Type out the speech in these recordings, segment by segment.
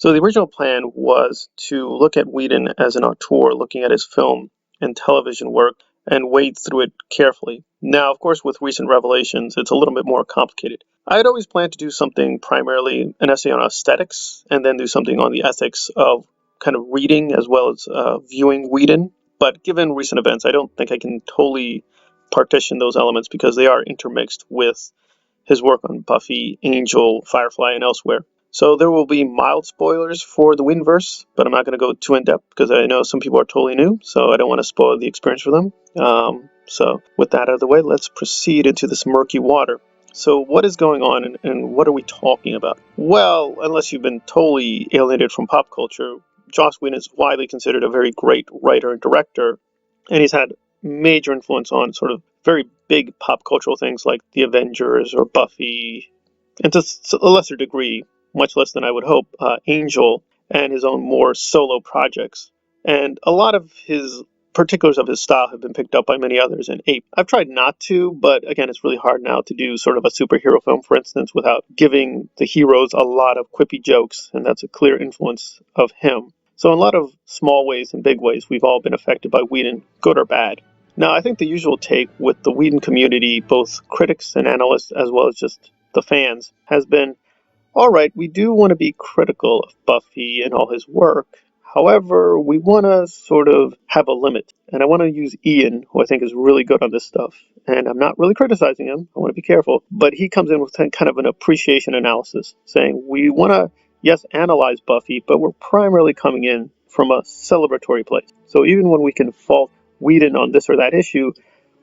So the original plan was to look at Whedon as an auteur, looking at his film and television work and wade through it carefully. Now, of course, with recent revelations, it's a little bit more complicated. I had always planned to do something primarily an essay on aesthetics and then do something on the ethics of kind of reading as well as viewing Whedon. But given recent events, I don't think I can totally partition those elements because they are intermixed with his work on Buffy, Angel, Firefly, and elsewhere. So there will be mild spoilers for the Whedonverse, but I'm not going to go too in depth because I know some people are totally new, so I don't want to spoil the experience for them. So with that out of the way, let's proceed into this murky water. So what is going on and what are we talking about? Well, unless you've been totally alienated from pop culture, Joss Whedon is widely considered a very great writer and director, and he's had major influence on sort of very big pop cultural things like The Avengers or Buffy, and to a lesser degree, much less than I would hope, Angel and his own more solo projects. And a lot of his particulars of his style have been picked up by many others and aped. I've tried not to, but again, it's really hard now to do sort of a superhero film, for instance, without giving the heroes a lot of quippy jokes, and that's a clear influence of him. So in a lot of small ways and big ways, we've all been affected by Whedon, good or bad. Now, I think the usual take with the Whedon community, both critics and analysts, as well as just the fans, has been, all right, we do want to be critical of Buffy and all his work. However, we want to sort of have a limit. And I want to use Ian, who I think is really good on this stuff. And I'm not really criticizing him. I want to be careful. But he comes in with kind of an appreciation analysis, saying we want to, yes, analyze Buffy, but we're primarily coming in from a celebratory place. So even when we can fault Whedon on this or that issue,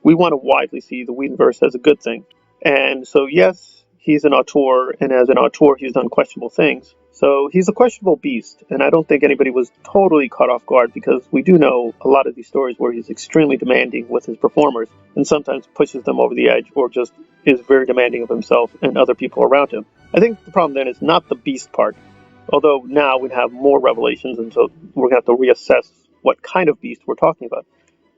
we want to widely see the Whedonverse as a good thing. And so, yes, he's an auteur, and as an auteur, he's done questionable things. So he's a questionable beast, and I don't think anybody was totally caught off guard because we do know a lot of these stories where he's extremely demanding with his performers and sometimes pushes them over the edge or just is very demanding of himself and other people around him. I think the problem then is not the beast part, although now we have more revelations, and so we're going to have to reassess what kind of beast we're talking about.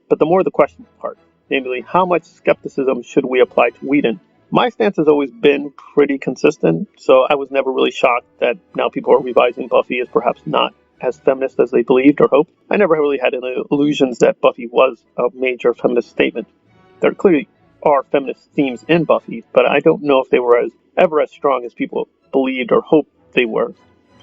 But the more the question part, namely, how much skepticism should we apply to Whedon? My stance has always been pretty consistent, so I was never really shocked that now people are revising Buffy as perhaps not as feminist as they believed or hoped. I never really had any illusions that Buffy was a major feminist statement. There clearly are feminist themes in Buffy, but I don't know if they were ever as strong as people believed or hoped they were.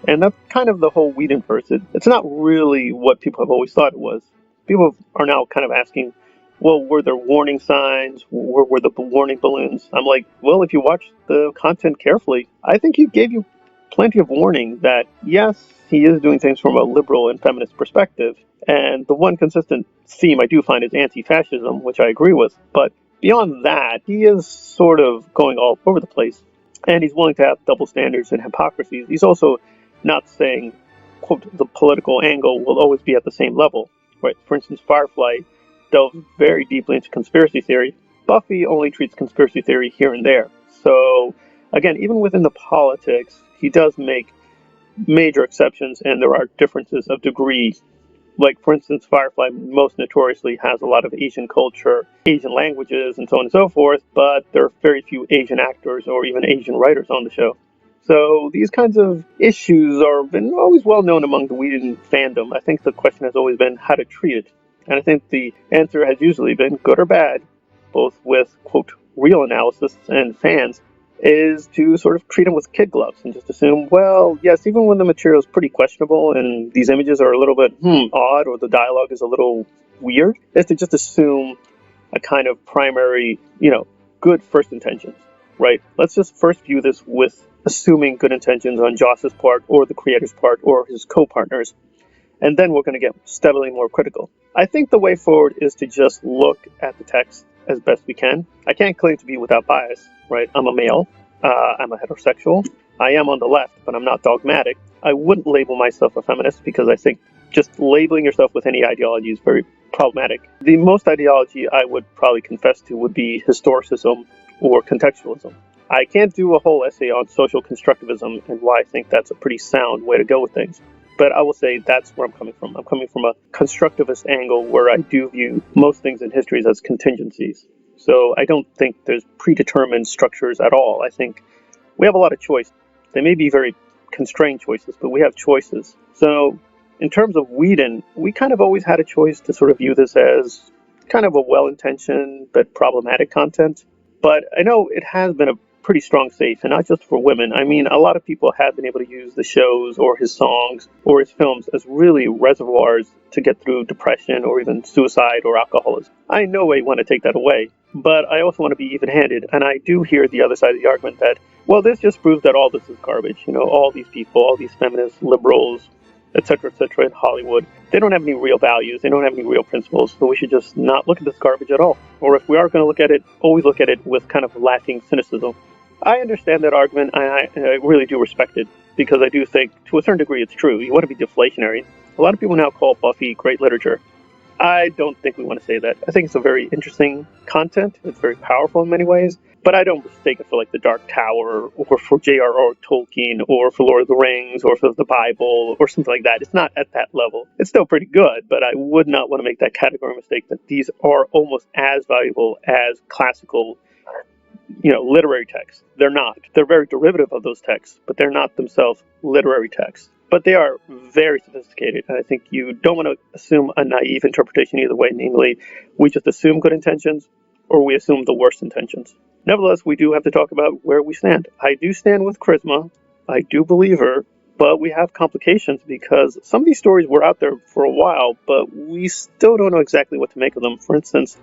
And that's kind of the whole Whedonverse. It's not really what people have always thought it was. People are now kind of asking, well, were there warning signs? Were the warning balloons? I'm like, well, if you watch the content carefully, I think he gave you plenty of warning that, yes, he is doing things from a liberal and feminist perspective. And the one consistent theme I do find is anti-fascism, which I agree with. But beyond that, he is sort of going all over the place. And he's willing to have double standards and hypocrisies. He's also not saying, quote, the political angle will always be at the same level. Right? For instance, Firefly delves very deeply into conspiracy theory. Buffy only treats conspiracy theory here and there. So, again, even within the politics, he does make major exceptions, and there are differences of degree. Like, for instance, Firefly most notoriously has a lot of Asian culture, Asian languages, and so on and so forth, but there are very few Asian actors or even Asian writers on the show. So these kinds of issues are been always well known among the Whedon fandom. I think the question has always been how to treat it. And I think the answer has usually been good or bad, both with, quote, real analysis and fans, is to sort of treat them with kid gloves and just assume, well, yes, even when the material is pretty questionable and these images are a little bit odd or the dialogue is a little weird, is to just assume a kind of primary, good first intentions, right? Let's just first view this with assuming good intentions on Joss's part or the creator's part or his co-partners, and then we're going to get steadily more critical. I think the way forward is to just look at the text as best we can. I can't claim to be without bias, right? I'm a male, I'm a heterosexual, I am on the left, but I'm not dogmatic. I wouldn't label myself a feminist because I think just labeling yourself with any ideology is very problematic. The most ideology I would probably confess to would be historicism or contextualism. I can't do a whole essay on social constructivism and why I think that's a pretty sound way to go with things. But I will say that's where I'm coming from. I'm coming from a constructivist angle where I do view most things in history as contingencies. So I don't think there's predetermined structures at all. I think we have a lot of choice. They may be very constrained choices, but we have choices. So in terms of Whedon, we kind of always had a choice to sort of view this as kind of a well-intentioned but problematic content. But I know it has been a pretty strong safe, and not just for women. I mean, a lot of people have been able to use the shows or his songs or his films as really reservoirs to get through depression or even suicide or alcoholism. I in no way want to take that away, but I also want to be even-handed, and I do hear the other side of the argument that, well, this just proves that all this is garbage. You know, all these people, all these feminists, liberals, etc., in Hollywood, they don't have any real values, they don't have any real principles, so we should just not look at this garbage at all. Or if we are going to look at it, always look at it with kind of lacking cynicism. I understand that argument, and I really do respect it, because I do think, to a certain degree, it's true. You want to be deflationary. A lot of people now call Buffy great literature. I don't think we want to say that. I think it's a very interesting content. It's very powerful in many ways, but I don't mistake it for like the Dark Tower or for J.R.R. Tolkien or for Lord of the Rings or for the Bible or something like that. It's not at that level. It's still pretty good, but I would not want to make that category mistake that these are almost as valuable as classical, literary texts. They're not. They're very derivative of those texts, but they're not themselves literary texts. But they are very sophisticated, and I think you don't want to assume a naive interpretation either way, namely, we just assume good intentions or we assume the worst intentions. Nevertheless, we do have to talk about where we stand. I do stand with Charisma. I do believe her, but we have complications because some of these stories were out there for a while, but we still don't know exactly what to make of them. For instance,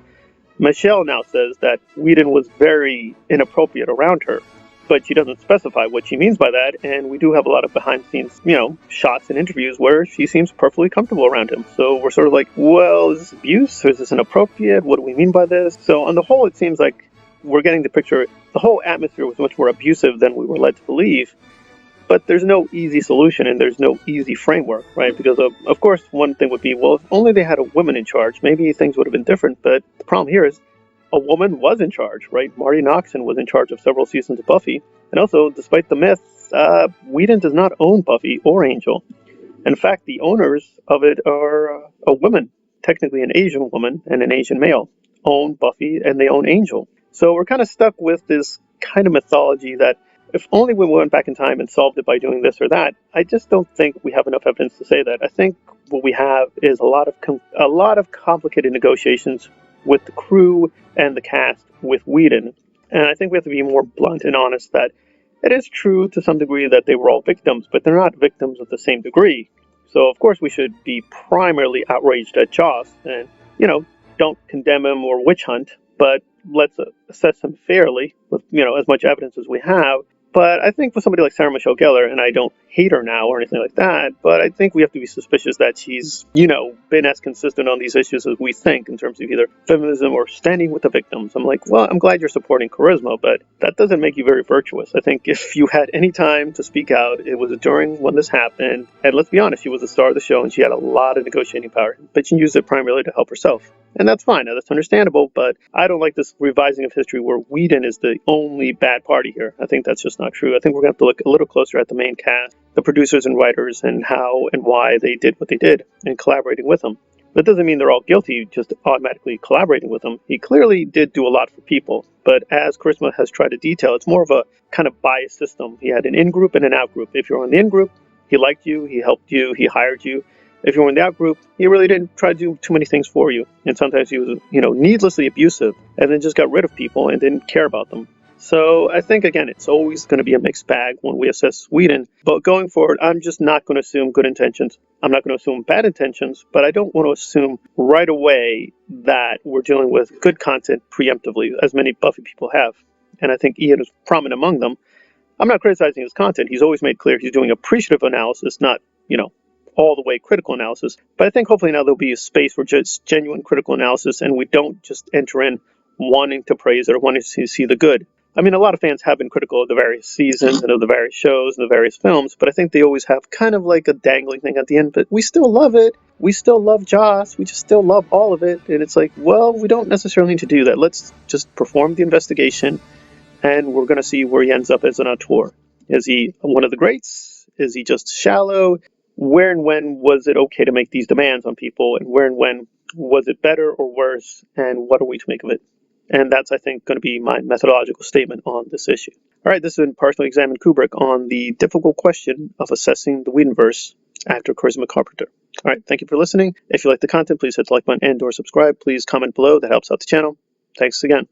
Michelle now says that Whedon was very inappropriate around her, but she doesn't specify what she means by that, and we do have a lot of behind-the-scenes, shots and interviews where she seems perfectly comfortable around him. So we're sort of like, well, is this abuse, or is this inappropriate? What do we mean by this? So on the whole, it seems like we're getting the picture. The whole atmosphere was much more abusive than we were led to believe, but there's no easy solution and there's no easy framework, right? Because of course, one thing would be, well, if only they had a woman in charge, maybe things would have been different. But the problem here is a woman was in charge, right? Marty Noxon was in charge of several seasons of Buffy. And also, despite the myth, Whedon does not own Buffy or Angel. In fact, the owners of it are a woman, technically an Asian woman and an Asian male, own Buffy and they own Angel. So we're kind of stuck with this kind of mythology that if only we went back in time and solved it by doing this or that. I just don't think we have enough evidence to say that. I think what we have is a lot of complicated negotiations with the crew and the cast with Whedon. And I think we have to be more blunt and honest that it is true to some degree that they were all victims, but they're not victims of the same degree. So of course we should be primarily outraged at Joss and, don't condemn him or witch hunt, but let's assess him fairly with, as much evidence as we have. But I think for somebody like Sarah Michelle Gellar, and I don't hate her now or anything like that, but I think we have to be suspicious that she's, been as consistent on these issues as we think in terms of either feminism or standing with the victims. I'm like, well, I'm glad you're supporting Charisma, but that doesn't make you very virtuous. I think if you had any time to speak out, it was during when this happened. And let's be honest, she was the star of the show and she had a lot of negotiating power, but she used it primarily to help herself. And that's fine. Now, that's understandable, but I don't like this revising of history where Whedon is the only bad party here. I think that's just not true. I think we're going to have to look a little closer at the main cast, the producers and writers, and how and why they did what they did and collaborating with them. That doesn't mean they're all guilty just automatically collaborating with him. He clearly did do a lot for people, but as Charisma has tried to detail, it's more of a kind of biased system. He had an in-group and an out-group. If you're on the in-group, he liked you, he helped you, he hired you. If you were in the out-group, he really didn't try to do too many things for you. And sometimes he was, needlessly abusive and then just got rid of people and didn't care about them. So I think, again, it's always going to be a mixed bag when we assess Whedon. But going forward, I'm just not going to assume good intentions. I'm not going to assume bad intentions, but I don't want to assume right away that we're dealing with good content preemptively, as many Buffy people have. And I think Ian is prominent among them. I'm not criticizing his content. He's always made clear he's doing appreciative analysis, not, all the way critical analysis. But I think hopefully now there'll be a space for just genuine critical analysis and we don't just enter in wanting to praise it or wanting to see the good. I mean, a lot of fans have been critical of the various seasons and of the various shows and the various films, but I think they always have kind of like a dangling thing at the end, but we still love it. We still love Joss. We just still love all of it. And it's like, well, we don't necessarily need to do that. Let's just perform the investigation and we're going to see where he ends up as an auteur. Is he one of the greats? Is he just shallow? Where and when was it okay to make these demands on people, and where and when was it better or worse, and what are we to make of it? And that's, I think, going to be my methodological statement on this issue. All right, this has been Partially Examined Kubrick on the difficult question of assessing the Whedonverse after Charisma Carpenter. All right, thank you for listening. If you like the content, please hit the like button and or subscribe. Please comment below. That helps out the channel. Thanks again.